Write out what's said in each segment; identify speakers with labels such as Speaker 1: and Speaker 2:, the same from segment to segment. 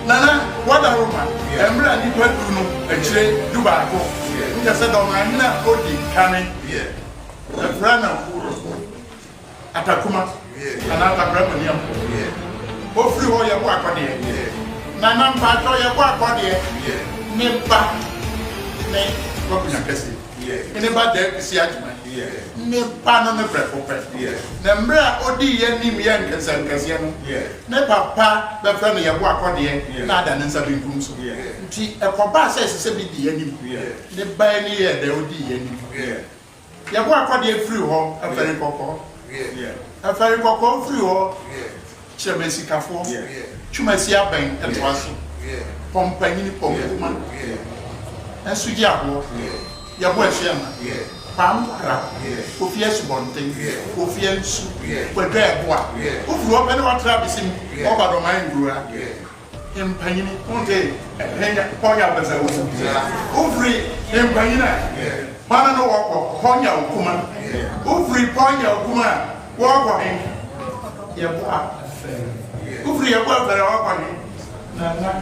Speaker 1: Nana, what are Roma? I'm ready to do a trade, Dubaco. Just said, I'm not holding coming. The friend of Atakuma, another Brabanium. Hopefully, all your work on here. Nana, part of your work on here. Never, anybody there is judgment. Never no breath open. Nembra odi yenim yen kesankasiano. Ne papa be fa me yebo akode na da nsa be kum so. Nti ekoba se bi di yenim. Ne ba ni ye da odi yenim. Yebo akode free ho afere kokko. Afere kokko free ho. Chemesi kafo. Chumasi aban etwaso. Pompani ni pompuma. Ensuji abo. Yebo ehema. Pamkra, Kofias Bonting, Kofians, Quadra, who up any water is in over the mind grew in Panini, one day, and Poya was a free in Panina, Panano or Ponya Kuma, who free Ponya Kuma, walk on him. Who free a work that are walking. Nana,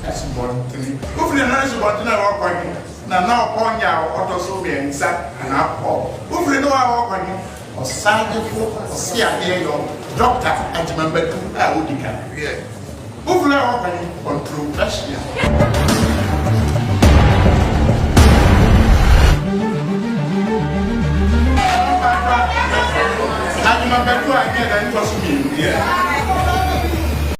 Speaker 1: that's Bonting. Who free a nice Bontina walk on him. Now, Ponya or Tosobi and Sat and Apple. Who free no walk on him? Or Sandy, see a your doctor and remember to Audika. Who free walk on him on true Russia? I remember to again and was me.